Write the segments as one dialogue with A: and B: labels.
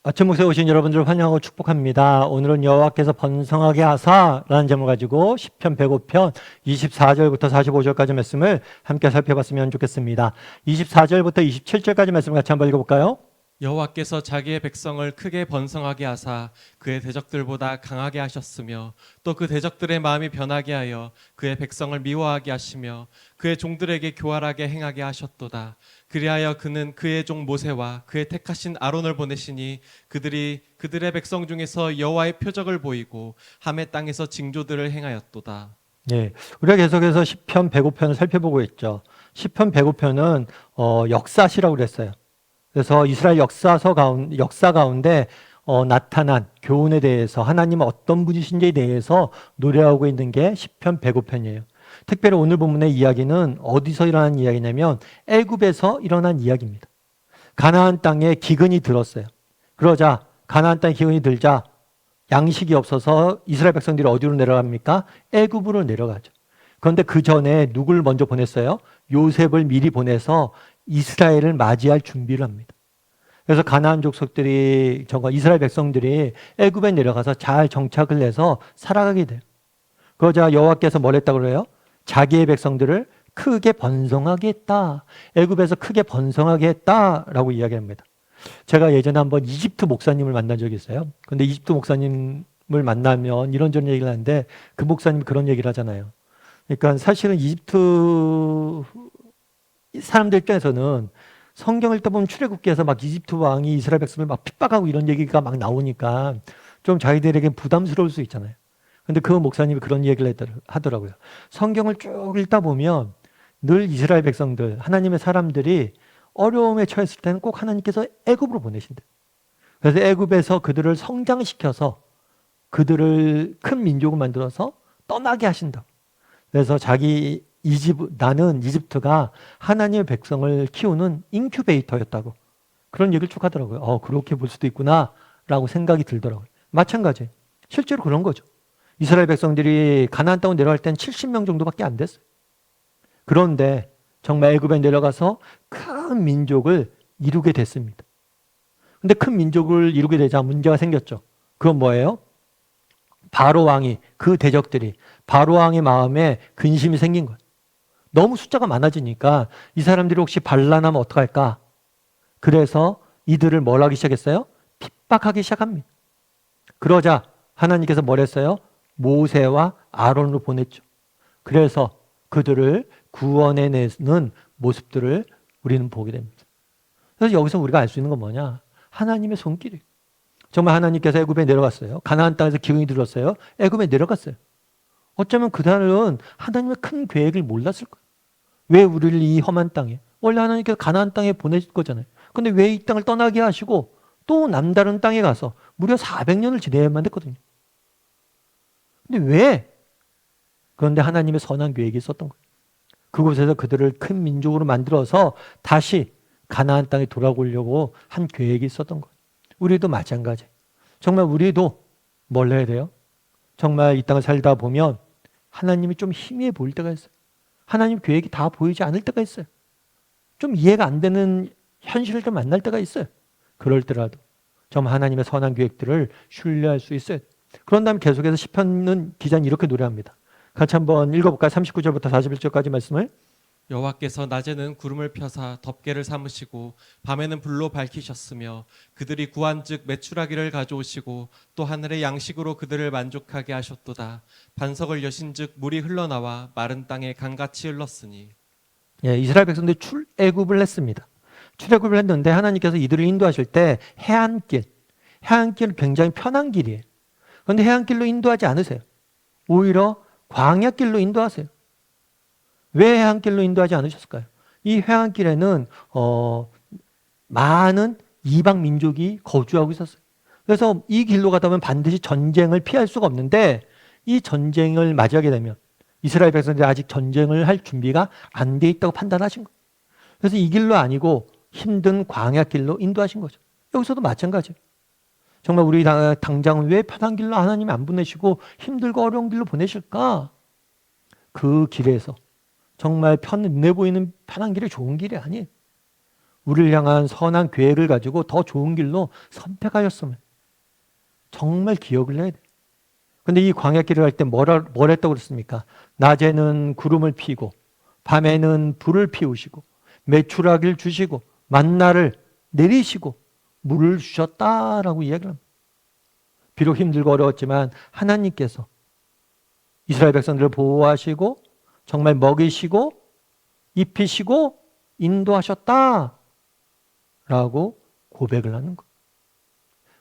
A: 아침 목소에 오신 여러분들을 환영하고 축복합니다. 오늘은 여호와께서 번성하게 하사라는 제목을 가지고 시편 105편 24절부터 45절까지 말씀을 함께 살펴봤으면 좋겠습니다. 24절부터 27절까지 말씀을 같이 한번 읽어볼까요?
B: 여호와께서 자기의 백성을 크게 번성하게 하사 그의 대적들보다 강하게 하셨으며 또 그 대적들의 마음이 변하게 하여 그의 백성을 미워하게 하시며 그의 종들에게 교활하게 행하게 하셨도다. 그리하여 그는 그의 종 모세와 그의 택하신 아론을 보내시니 그들이 그들의 백성 중에서 여호와의 표적을 보이고 함의 땅에서 징조들을 행하였도다.
A: 예, 우리가 계속해서 시편 105편을 살펴보고 있죠. 시편 105편은 역사시라고 그랬어요. 그래서 이스라엘 역사 가운데 나타난 교훈에 대해서 하나님은 어떤 분이신지에 대해서 노래하고 있는 게 시편 105편이에요. 특별히 오늘 본문의 이야기는 어디서 일어난 이야기냐면 애굽에서 일어난 이야기입니다. 가나안 땅에 기근이 들었어요. 그러자 가나안 땅에 기근이 들자 양식이 없어서 이스라엘 백성들이 어디로 내려갑니까? 애굽으로 내려가죠. 그런데 그 전에 누굴 먼저 보냈어요? 요셉을 미리 보내서 이스라엘을 맞이할 준비를 합니다. 그래서 가나안 족속들이 이스라엘 백성들이 애굽에 내려가서 잘 정착을 해서 살아가게 돼요. 그러자 여호와께서 뭘 했다고 그래요? 자기의 백성들을 크게 번성하게 했다. 애굽에서 크게 번성하게 했다라고 이야기합니다. 제가 예전에 한번 이집트 목사님을 만난 적이 있어요. 근데 이집트 목사님을 만나면 이런저런 얘기를 하는데 그 목사님이 그런 얘기를 하잖아요. 그러니까 사실은 이집트 사람들 입장에서는 성경을 읽다 보면 출애굽기에서 막 이집트 왕이 이스라엘 백성을 막 핍박하고 이런 얘기가 막 나오니까 좀 자기들에게 부담스러울 수 있잖아요. 근데 그 목사님이 그런 얘기를 하더라고요. 성경을 쭉 읽다 보면 늘 이스라엘 백성들, 하나님의 사람들이 어려움에 처했을 때는 꼭 하나님께서 애굽으로 보내신대요. 그래서 애굽에서 그들을 성장시켜서 그들을 큰 민족을 만들어서 떠나게 하신다. 그래서 나는 이집트가 하나님의 백성을 키우는 인큐베이터였다고 그런 얘기를 쭉 하더라고요. 그렇게 볼 수도 있구나 라고 생각이 들더라고요. 마찬가지 실제로 그런 거죠. 이스라엘 백성들이 가나안 땅으로 내려갈 때는 70명 정도밖에 안 됐어요. 그런데 정말 애굽에 내려가서 큰 민족을 이루게 됐습니다. 근데 큰 민족을 이루게 되자 문제가 생겼죠. 그건 뭐예요? 바로 왕이, 그 대적들이 바로 왕의 마음에 근심이 생긴 거예요. 너무 숫자가 많아지니까 이 사람들이 혹시 반란하면 어떡할까? 그래서 이들을 뭘 하기 시작했어요? 핍박하기 시작합니다. 그러자 하나님께서 뭘 했어요? 모세와 아론을 보냈죠. 그래서 그들을 구원해내는 모습들을 우리는 보게 됩니다. 그래서 여기서 우리가 알 수 있는 건 뭐냐? 하나님의 손길이. 정말 하나님께서 애굽에 내려갔어요. 가나안 땅에서 기근이 들었어요. 애굽에 내려갔어요. 어쩌면 그들은 하나님의 큰 계획을 몰랐을 거예요. 왜 우리를 이 험한 땅에? 원래 하나님께서 가나안 땅에 보내실 거잖아요. 근데 왜 이 땅을 떠나게 하시고 또 남다른 땅에 가서 무려 400년을 지내야만 됐거든요. 근데 왜? 그런데 하나님의 선한 계획이 있었던 거예요. 그곳에서 그들을 큰 민족으로 만들어서 다시 가나안 땅에 돌아오려고 한 계획이 있었던 거예요. 우리도 마찬가지. 정말 우리도 뭘 해야 돼요? 정말 이 땅을 살다 보면 하나님이 좀 희미해 보일 때가 있어요. 하나님 계획이 다 보이지 않을 때가 있어요. 좀 이해가 안 되는 현실을 좀 만날 때가 있어요. 그럴 때라도 정말 하나님의 선한 계획들을 신뢰할 수 있어요. 그런 다음에 계속해서 시편 기자는 이렇게 노래합니다. 같이 한번 읽어볼까요? 39절부터 41절까지 말씀을.
B: 여호와께서 낮에는 구름을 펴사 덮개를 삼으시고 밤에는 불로 밝히셨으며 그들이 구한즉 메추라기를 가져오시고 또 하늘의 양식으로 그들을 만족하게 하셨도다. 반석을 여신즉 물이 흘러나와 마른 땅에 강같이 흘렀으니.
A: 예, 이스라엘 백성들이 출애굽을 했습니다. 출애굽을 했는데 하나님께서 이들을 인도하실 때 해안길은 굉장히 편한 길이에요. 그런데 해안길로 인도하지 않으세요. 오히려 광야길로 인도하세요. 왜 해안길로 인도하지 않으셨을까요? 이 해안길에는 많은 이방 민족이 거주하고 있었어요. 그래서 이 길로 가다 보면 반드시 전쟁을 피할 수가 없는데 이 전쟁을 맞이하게 되면 이스라엘 백성들이 아직 전쟁을 할 준비가 안 돼 있다고 판단하신 거예요. 그래서 이 길로 아니고 힘든 광야길로 인도하신 거죠. 여기서도 마찬가지예요. 정말 우리 당장은 왜 편한 길로 하나님이 안 보내시고 힘들고 어려운 길로 보내실까? 그 길에서 정말 눈에 보이는 편한 길이 좋은 길이 아니에요. 우리를 향한 선한 계획을 가지고 더 좋은 길로 선택하셨음을 정말 기억을 해야 돼. 근데 이 광야길을 할 때 뭘 했다고 그랬습니까? 낮에는 구름을 피고 밤에는 불을 피우시고 메추라기를 주시고 만나를 내리시고 물을 주셨다라고 이야기를 합니다. 비록 힘들고 어려웠지만 하나님께서 이스라엘 백성들을 보호하시고 정말 먹이시고 입히시고 인도하셨다라고 고백을 하는 거예요.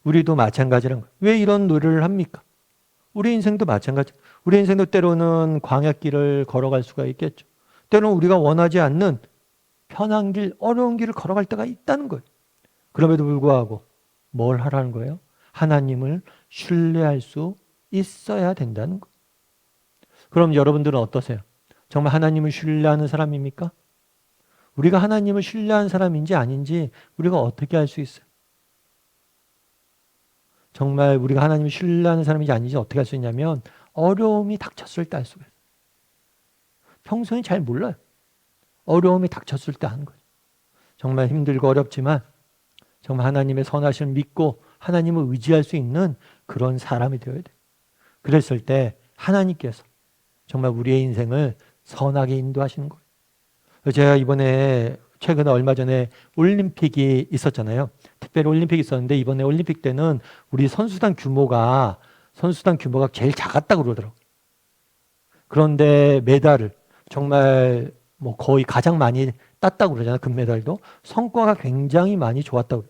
A: 우리도 마찬가지라는 거예요. 왜 이런 노래를 합니까? 우리 인생도 마찬가지. 우리 인생도 때로는 광야길을 걸어갈 수가 있겠죠. 때로는 우리가 원하지 않는 편한 길, 어려운 길을 걸어갈 때가 있다는 거예요. 그럼에도 불구하고 뭘 하라는 거예요? 하나님을 신뢰할 수 있어야 된다는 거예요. 그럼 여러분들은 어떠세요? 정말 하나님을 신뢰하는 사람입니까? 우리가 하나님을 신뢰하는 사람인지 아닌지 우리가 어떻게 알 수 있어요? 정말 우리가 하나님을 신뢰하는 사람인지 아닌지 어떻게 알 수 있냐면 어려움이 닥쳤을 때 알 수가 있어요. 평소에 잘 몰라요. 어려움이 닥쳤을 때 하는 거예요. 정말 힘들고 어렵지만 정말 하나님의 선하심을 믿고 하나님을 의지할 수 있는 그런 사람이 되어야 돼요. 그랬을 때 하나님께서 정말 우리의 인생을 선하게 인도하시는 거예요. 제가 이번에 최근에 얼마 전에 올림픽이 있었잖아요. 특별히 올림픽이 있었는데 이번에 올림픽 때는 우리 선수단 규모가 제일 작았다고 그러더라고요. 그런데 메달을 정말 뭐 거의 가장 많이 땄다고 그러잖아요. 금메달도. 성과가 굉장히 많이 좋았다고.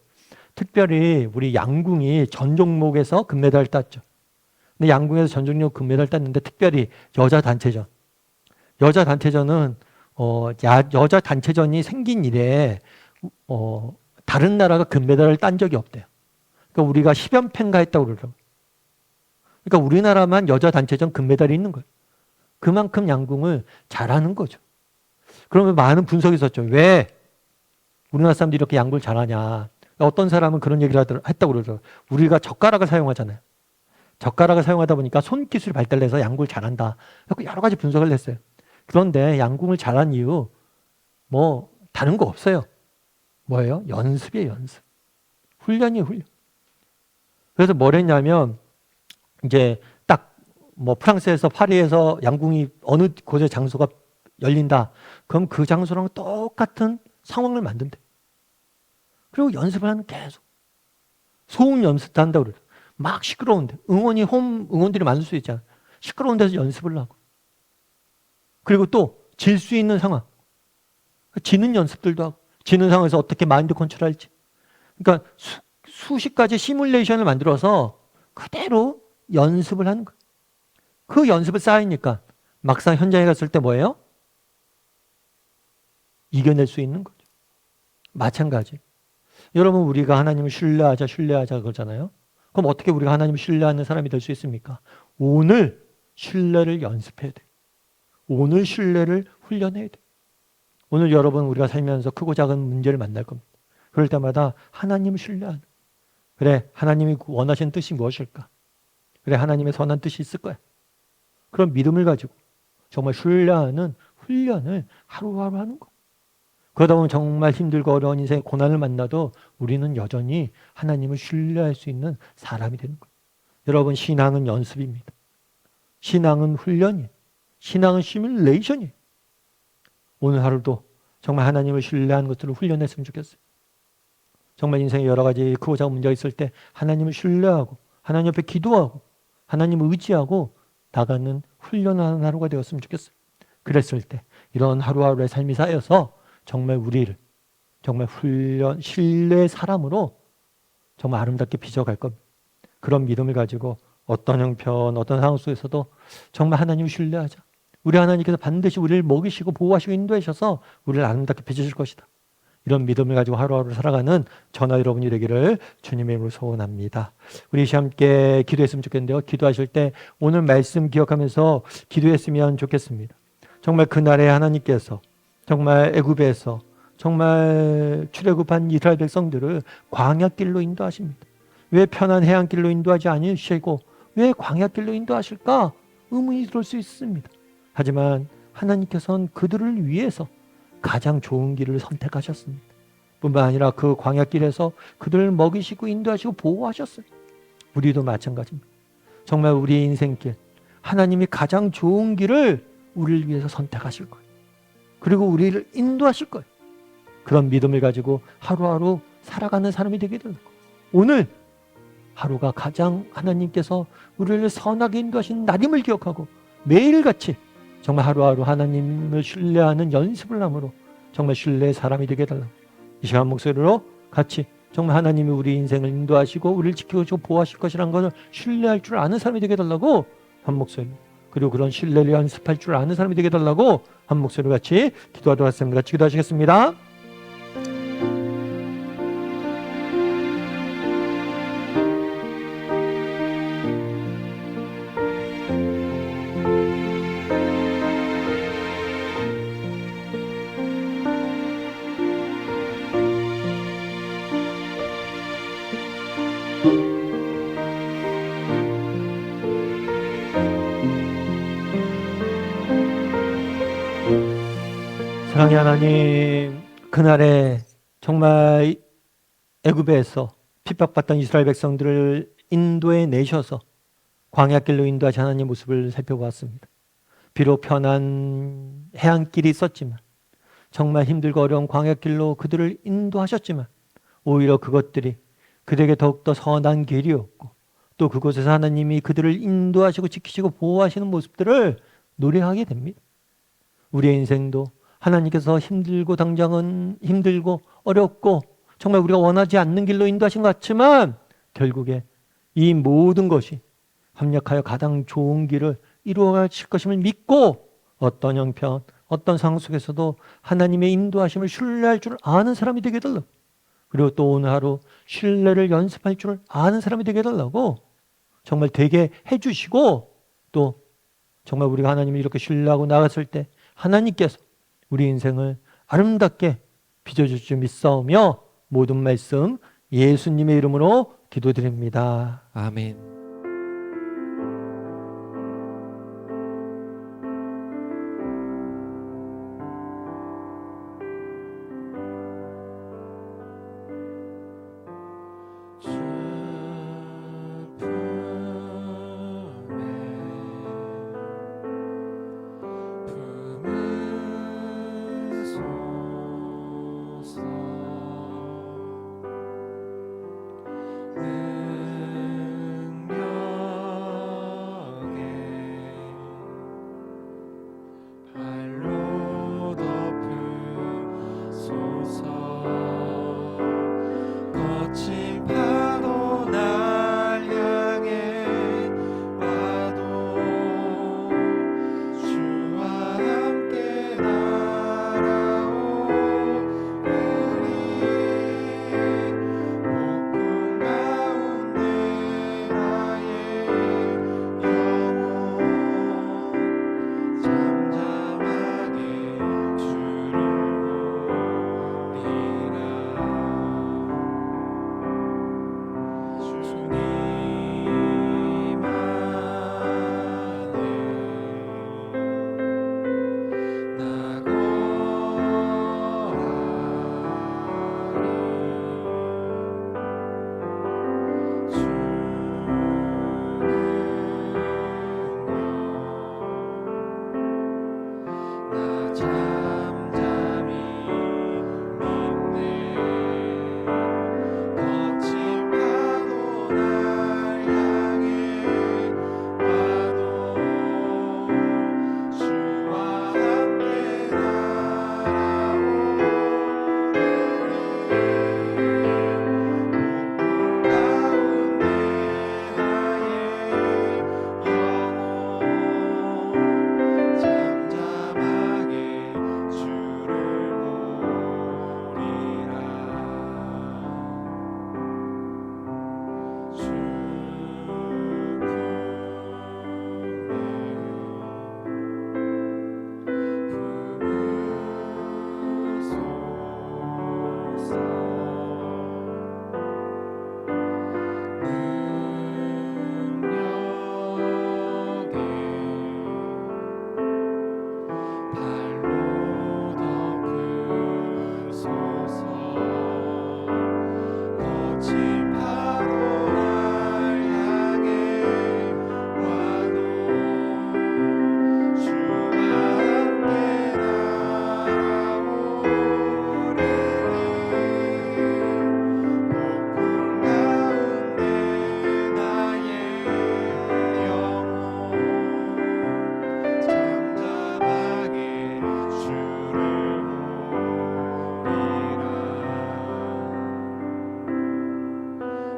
A: 특별히 우리 양궁이 전 종목에서 금메달을 땄죠. 근데 양궁에서 전 종목 금메달 땄는데 특별히 여자 단체전은 여자 단체전이 생긴 이래 다른 나라가 금메달을 딴 적이 없대요. 그러니까 우리가 10연패인가 했다고 그러더라고요. 그러니까 우리나라만 여자 단체전 금메달이 있는 거예요. 그만큼 양궁을 잘하는 거죠. 그러면 많은 분석이 있었죠. 왜 우리나라 사람들이 이렇게 양궁을 잘하냐. 어떤 사람은 그런 얘기를 했다고 그러더라고요. 우리가 젓가락을 사용하잖아요. 젓가락을 사용하다 보니까 손기술이 발달해서 양궁을 잘한다. 여러 가지 분석을 했어요. 그런데 양궁을 잘한 이유 뭐 다른 거 없어요. 뭐예요? 연습이에요. 연습. 훈련이에요. 훈련. 그래서 뭘 했냐면 이제 딱 뭐 프랑스에서 파리에서 양궁이 어느 곳의 장소가 열린다. 그럼 그 장소랑 똑같은 상황을 만든대. 그리고 연습을 하는 계속. 소음 연습도 한다고 그래요. 막 시끄러운데. 응원들이 많을 수 있잖아. 시끄러운 데서 연습을 하고. 그리고 또 질 수 있는 상황. 지는 연습들도 하고. 지는 상황에서 어떻게 마인드 컨트롤할지. 그러니까 수십 가지 시뮬레이션을 만들어서 그대로 연습을 하는 거예요. 그 연습을 쌓이니까 막상 현장에 갔을 때 뭐예요? 이겨낼 수 있는 거죠. 마찬가지. 여러분 우리가 하나님을 신뢰하자 그러잖아요. 그럼 어떻게 우리가 하나님을 신뢰하는 사람이 될 수 있습니까? 오늘 신뢰를 연습해야 돼요. 오늘 신뢰를 훈련해야 돼요. 오늘 여러분 우리가 살면서 크고 작은 문제를 만날 겁니다. 그럴 때마다 하나님을 신뢰하는. 그래 하나님이 원하시는 뜻이 무엇일까? 그래 하나님의 선한 뜻이 있을 거야. 그런 믿음을 가지고 정말 신뢰하는 훈련을 하루하루 하는 거예요. 그러다 보면 정말 힘들고 어려운 인생의 고난을 만나도 우리는 여전히 하나님을 신뢰할 수 있는 사람이 되는 거예요. 여러분 신앙은 연습입니다. 신앙은 훈련이에요. 신앙은 시뮬레이션이에요. 오늘 하루도 정말 하나님을 신뢰하는 것들을 훈련했으면 좋겠어요. 정말 인생에 여러 가지 크고 작은 문제가 있을 때 하나님을 신뢰하고 하나님 옆에 기도하고 하나님을 의지하고 나가는 훈련하는 하루가 되었으면 좋겠어요. 그랬을 때 이런 하루하루의 삶이 쌓여서 정말 우리를 정말 신뢰의 사람으로 정말 아름답게 빚어갈 겁니다. 그런 믿음을 가지고 어떤 형편, 어떤 상황 속에서도 정말 하나님을 신뢰하자. 우리 하나님께서 반드시 우리를 먹이시고 보호하시고 인도하셔서 우리를 아름답게 빚으실 것이다. 이런 믿음을 가지고 하루하루 살아가는 저나 여러분이 되기를 주님의 이름으로 소원합니다. 우리 함께 기도했으면 좋겠는데요. 기도하실 때 오늘 말씀 기억하면서 기도했으면 좋겠습니다. 정말 그날에 하나님께서 정말 애굽에서 정말 출애굽한 이스라엘 백성들을 광야길로 인도하십니다. 왜 편한 해안길로 인도하지 않으시고 왜 광야길로 인도하실까? 의문이 들을 수 있습니다. 하지만 하나님께서는 그들을 위해서 가장 좋은 길을 선택하셨습니다. 뿐만 아니라 그 광야길에서 그들을 먹이시고 인도하시고 보호하셨어요. 우리도 마찬가지입니다. 정말 우리의 인생길, 하나님이 가장 좋은 길을 우리를 위해서 선택하실 거예요. 그리고 우리를 인도하실 거예요. 그런 믿음을 가지고 하루하루 살아가는 사람이 되게 되는 거예요. 오늘 하루가 가장 하나님께서 우리를 선하게 인도하시는 날임을 기억하고 매일같이 정말 하루하루 하나님을 신뢰하는 연습을 함으로 정말 신뢰의 사람이 되게 해달라고, 이 시간 목소리로 같이 정말 하나님이 우리 인생을 인도하시고 우리를 지켜주시고 보호하실 것이라는 것을 신뢰할 줄 아는 사람이 되게 해달라고 한 목소리로, 그리고 그런 신뢰를 연습할 줄 아는 사람이 되게 해달라고 한 목소리로 같이 기도하도록 하겠습니다. 같이 기도하시겠습니다. 사랑의 하나님, 그날에 정말 애굽에서 핍박받던 이스라엘 백성들을 인도해 내셔서 광야길로 인도하신 하나님의 모습을 살펴보았습니다. 비록 편한 해안길이 있었지만, 정말 힘들고 어려운 광야길로 그들을 인도하셨지만, 오히려 그것들이 그들에게 더욱더 선한 길이었고, 또 그곳에서 하나님이 그들을 인도하시고 지키시고 보호하시는 모습들을 노래하게 됩니다. 우리의 인생도 하나님께서 힘들고 당장은 힘들고 어렵고 정말 우리가 원하지 않는 길로 인도하신 것 같지만, 결국에 이 모든 것이 합력하여 가장 좋은 길을 이루어가실 것임을 믿고 어떤 형편, 어떤 상황 속에서도 하나님의 인도하심을 신뢰할 줄 아는 사람이 되게 해달라고, 그리고 또 오늘 하루 신뢰를 연습할 줄 아는 사람이 되게 해달라고 정말 되게 해주시고, 또 정말 우리가 하나님을 이렇게 신뢰하고 나갔을 때 하나님께서 우리 인생을 아름답게 빚어줄 줄 믿사오며 모든 말씀 예수님의 이름으로 기도드립니다.
B: 아멘.
C: 발로 덮으소서.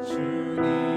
B: 주님